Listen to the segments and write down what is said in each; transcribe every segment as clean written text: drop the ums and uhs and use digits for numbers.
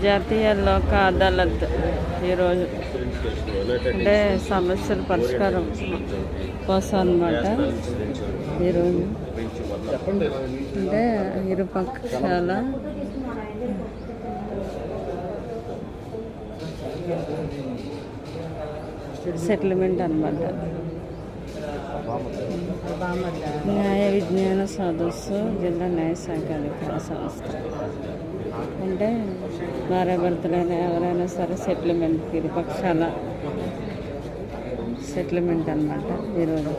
జాతీయ లోక్ అదాలత్ ఈరోజు అంటే సమస్యల పరిష్కారం కోసం అన్నమాట. ఈరోజు అంటే ఇరుపక్షాల సెటిల్మెంట్ అన్నమాట. న్యాయ విజ్ఞాన సదస్సు జిల్లా న్యాయ శాఖ అధికార సంస్థ అంటే భార్యాభర్తలైన ఎవరైనా సరే సెటిల్మెంట్ ఇరుపక్షాల సెటిల్మెంట్ అన్నమాట. ఈరోజు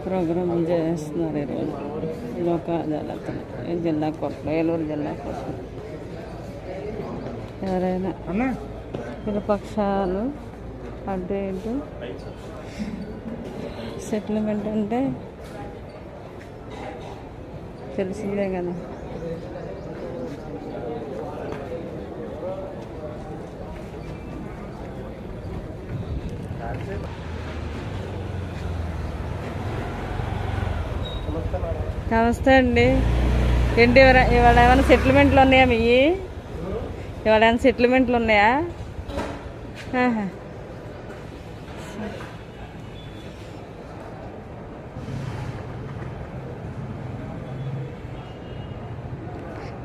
ప్రోగ్రాం చేస్తున్నారు. ఈరోజు లోక్ అదాలత్ జిల్లా కోర్టులో, ఏలూరు జిల్లా కోర్టులో ఎవరైనా ఇరుపక్షాలు అటు ఇటు సెటిల్మెంట్ అంటే తెలిసిందే కదా. నమస్తే అండి. ఏంటి ఇవాళ ఏమైనా సెటిల్మెంట్లు ఉన్నాయా? ఇవాళ ఏమైనా సెటిల్మెంట్లు ఉన్నాయా?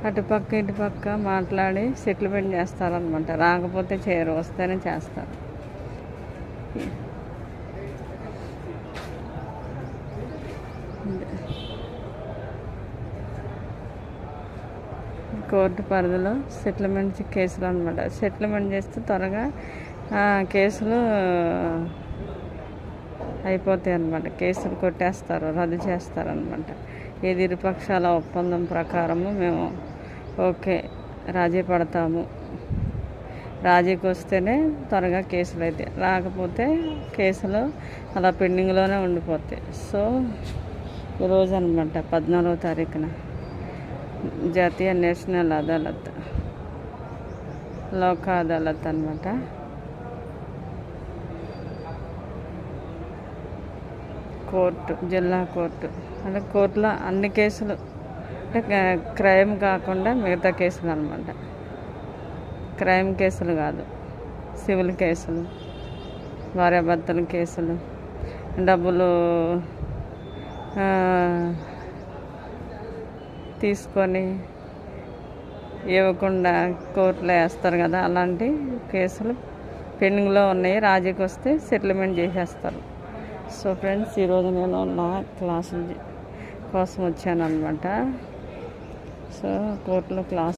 అటుపక్క ఇటుపక్క మాట్లాడి సెటిల్మెంట్ చేస్తారనమాట. రాకపోతే చేయరు, వస్తేనే చేస్తారు. కోర్టు పరిధిలో సెటిల్మెంట్ కేసులు అనమాట. సెటిల్మెంట్ చేస్తే త్వరగా కేసులు అయిపోతాయి అన్నమాట. కేసులు కొట్టేస్తారు, రద్దు చేస్తారనమాట. ఏది ఇరుపక్షాల ఒప్పందం ప్రకారము మేము ఓకే రాజీ పడతాము, రాజీకి వస్తేనే త్వరగా కేసులు అవుతాయి, రాకపోతే కేసులు అలా పెండింగ్లోనే ఉండిపోతాయి. సో ఈరోజు అనమాట 14వ తారీఖున జాతీయ నేషనల్ అదాలత్ లోక్ అదాలత్ అనమాట. కోర్టు, జిల్లా కోర్టు అంటే కోర్టులో అన్ని కేసులు అంటే క్రైమ్ కాకుండా మిగతా కేసులు అనమాట. క్రైమ్ కేసులు కాదు, సివిల్ కేసులు, భార్యాభర్తల కేసులు, డబ్బులు తీసుకొని ఇవ్వకుండా కోర్టులో వేస్తారు కదా, అలాంటి కేసులు పెండింగ్లో ఉన్నాయి. రాజీకి వస్తే సెటిల్మెంట్ చేసేస్తారు. సో ఫ్రెండ్స్, ఈరోజు నేను నా క్లాసు కోసం వచ్చాను అనమాట. సో కోర్టులో క్లాస్